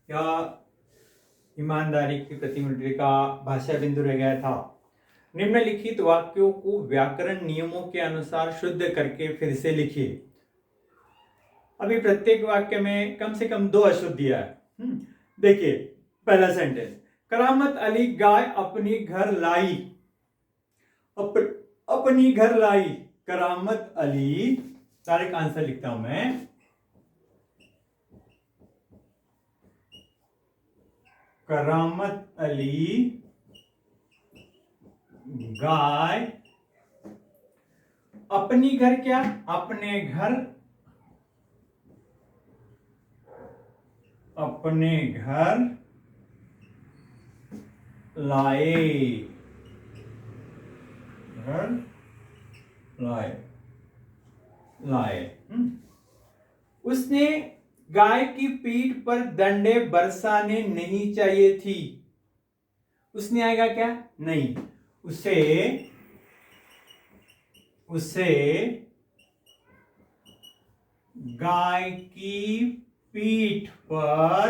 या ईमानदारी की प्रतिमूर्ति का भाषा बिंदु रह गया था। निम्नलिखित वाक्यों को व्याकरण नियमों के अनुसार शुद्ध करके फिर से लिखिए। अभी प्रत्येक वाक्य में कम से कम 2 अशुद्धियां है। देखिए पहला सेंटेंस, करामत अली गाय अपनी घर लाई। अपनी घर लाई, करामत अली, डायरेक्ट आंसर लिखता हूं मैं। करामत अली गाय अपनी घर, क्या अपने घर, अपने घर लाए, घर लाए, लाए। उसने गाय की पीठ पर डंडे बरसाने नहीं चाहिए थी। उसने आएगा क्या, नहीं, उसे गाय की पीठ पर,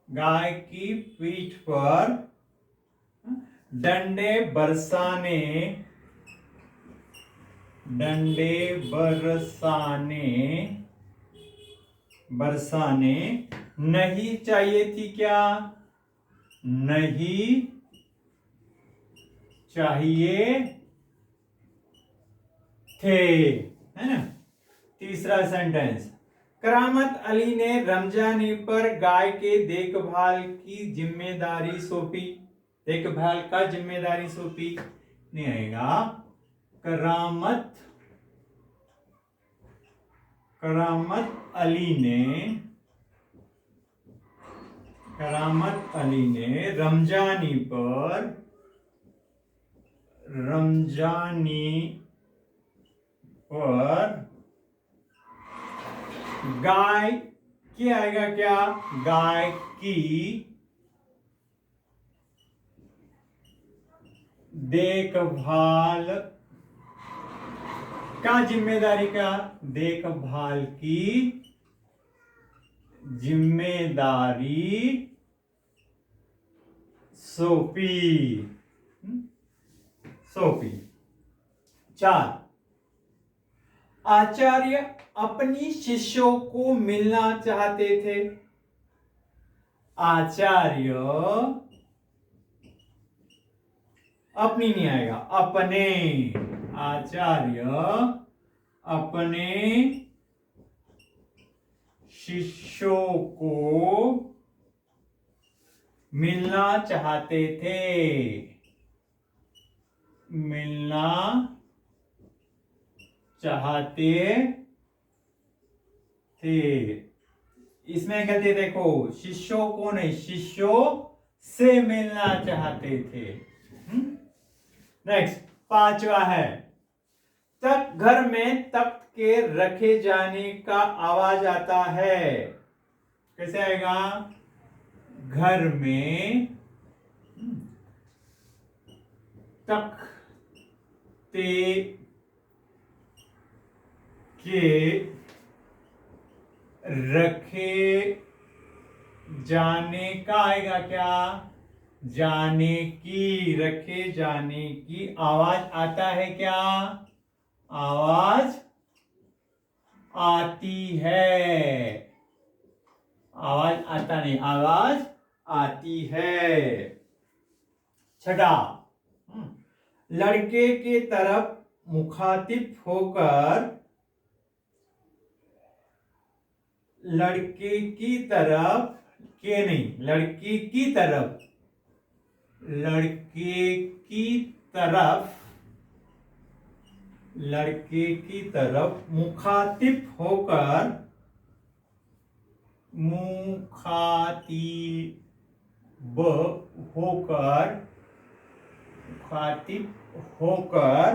गाय की पीठ पर डंडे बरसाने, डंडे बरसाने नहीं चाहिए थी। क्या, नहीं चाहिए थे, है ना। तीसरा सेंटेंस, करामत अली ने रमजानी पर गाय के देखभाल की जिम्मेदारी सौंपी। देखभाल का जिम्मेदारी सौंपी नहीं आएगा। करामत अली ने रमजानी पर गाय की, आएगा क्या, गाय की देखभाल का जिम्मेदारी, का देखभाल की जिम्मेदारी सौंपी। 4, आचार्य अपनी शिष्यों को मिलना चाहते थे। आचार्य, अपनी नहीं आएगा, अपने, आचार्य अपने शिष्यों को मिलना चाहते थे, मिलना चाहते थे। इसमें कहते देखो, शिष्यों को नहीं, शिष्यों से मिलना चाहते थे। नेक्स्ट 5वां है, घर में तख्त के रखे जाने का आवाज आता है। कैसे आएगा, घर में तख्ते के रखे जाने का, आएगा क्या, जाने की, रखे जाने की आवाज आता है। क्या, आवाज आती है, आवाज आता नहीं, आवाज आती है। 6, लड़के के तरफ मुखातिब होकर, लड़के की तरफ, के नहीं, लड़के की तरफ, लड़के की तरफ, लड़के की तरफ मुखातिब होकर, मुखातिब होकर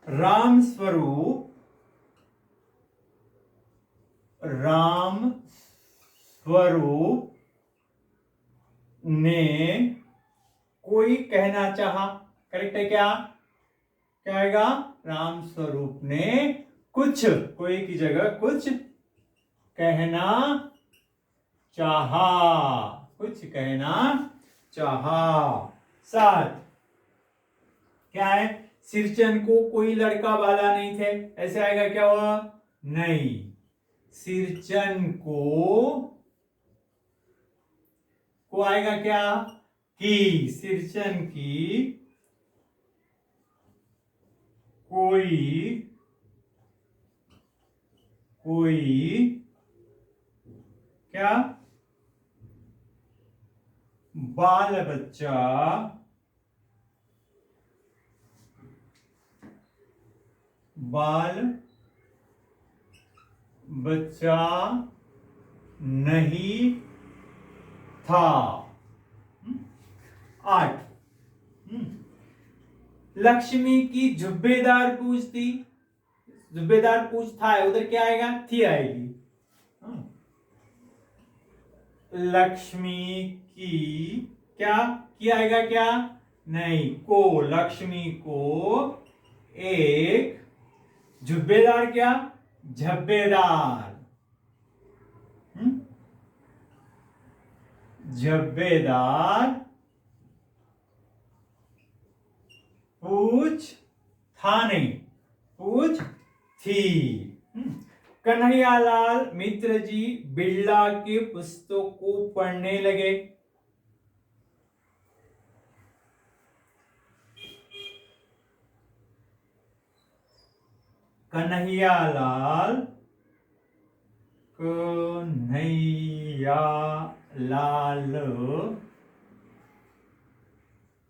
राम स्वरूप ने कोई कहना चाहा। करेक्ट है क्या, क्या आएगा, राम स्वरूप ने कुछ, कोई की जगह कुछ कहना चाहा, कुछ कहना चाहा। 7, क्या है? सिरचन को कोई लड़का वाला नहीं थे, ऐसे आएगा क्या हुआ? नहीं, सिरचन को आएगा क्या? की, सिरचन की कोई क्या? बाल बच्चा नहीं था। 8, लक्ष्मी की जुब्बेदार पूछ थी, जुब्बेदार पूछ था है, उधर क्या आएगा? थी आएगी। लक्ष्मी की क्या? की आएगा क्या? नहीं, को, लक्ष्मी को एक जुब्बेदार क्या? झब्बेदार, झब्बेदार पूछ था नहीं, पूछ थी। कन्हैयालाल मित्र जी बिरला के पुस्तकों को पढ़ने लगे। कन्हैयालाल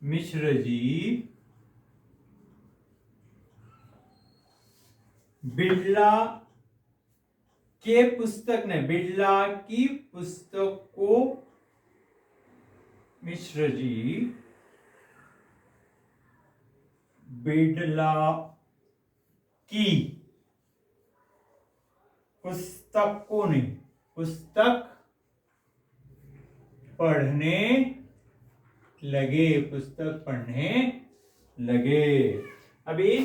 मिश्र जी बिरला के पुस्तक ने, बिरला की पुस्तक को, मिश्र जी बिरला की पुस्तक को नहीं, पुस्तक पढ़ने लगे, पुस्तक पढ़ने लगे। अभी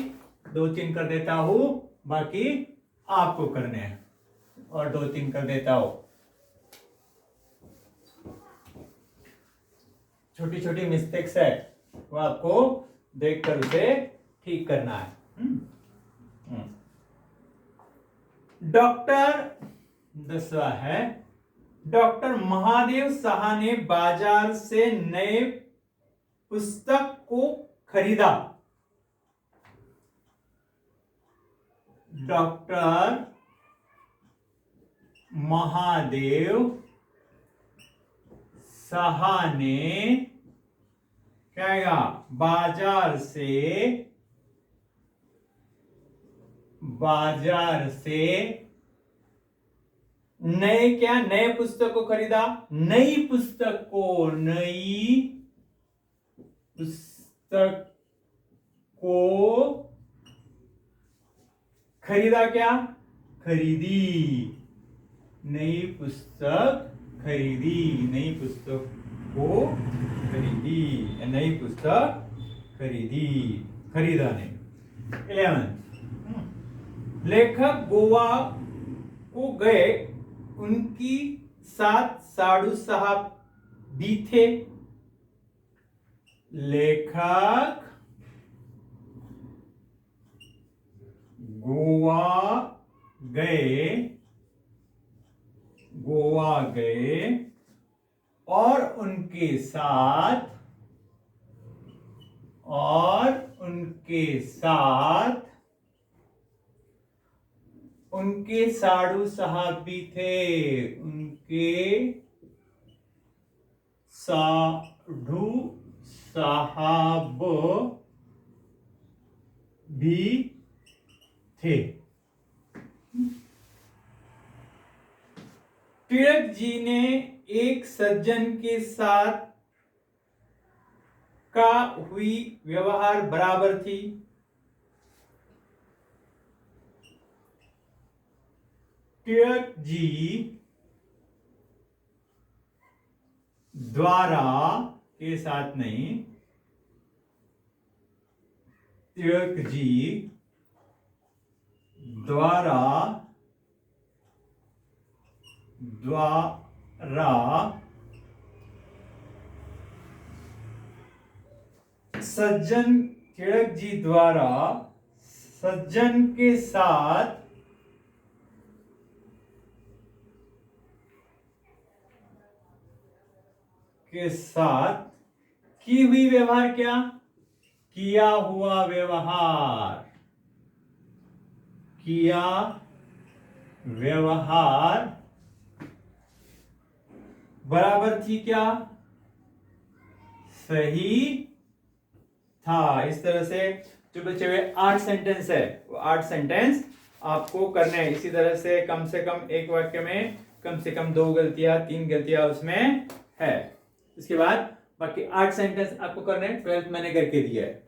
2-3 कर देता हूं, बाकी आपको करने हैं, और 2-3 कर देता हूं। छोटी छोटी मिस्टेक्स है, वो आपको देखकर उसे ठीक करना है। डॉक्टर, 10वां है, डॉक्टर महादेव साहा ने बाजार से नए पुस्तक को खरीदा। डॉक्टर महादेव साहा ने क्या आएगा? बाजार से नए क्या? नए पुस्तक को खरीदा, नई पुस्तक को खरीदा, क्या? खरीदी, नई पुस्तक खरीदी, नई पुस्तक को खरीदी, नई पुस्तक खरीदी, खरीदा नहीं। 11, लेखक गोवा को गए, उनकी साथ साधु साहब भी थे। लेखक गोवा गए और उनके साथ उनके साधु साहब भी थे, उनके साधु साहब भी थे। तिलक जी ने एक सज्जन के साथ का हुई व्यवहार बराबर थी। तिलक जी द्वारा के साथ नहीं, तिलक जी द्वारा रा सज्जन तिलक जी द्वारा सज्जन के साथ की हुई व्यवहार, क्या किया हुआ व्यवहार, किया व्यवहार बराबर थी क्या, सही था। इस तरह से जो बचे हुए 8 सेंटेंस है वो 8 सेंटेंस आपको करने हैं। इसी तरह से कम एक वाक्य में कम से कम 2 गलतियां 3 गलतियां उसमें है। इसके बाद बाकी 8 सेंटेंस आपको करने हैं। 12th मैंने करके दिया है।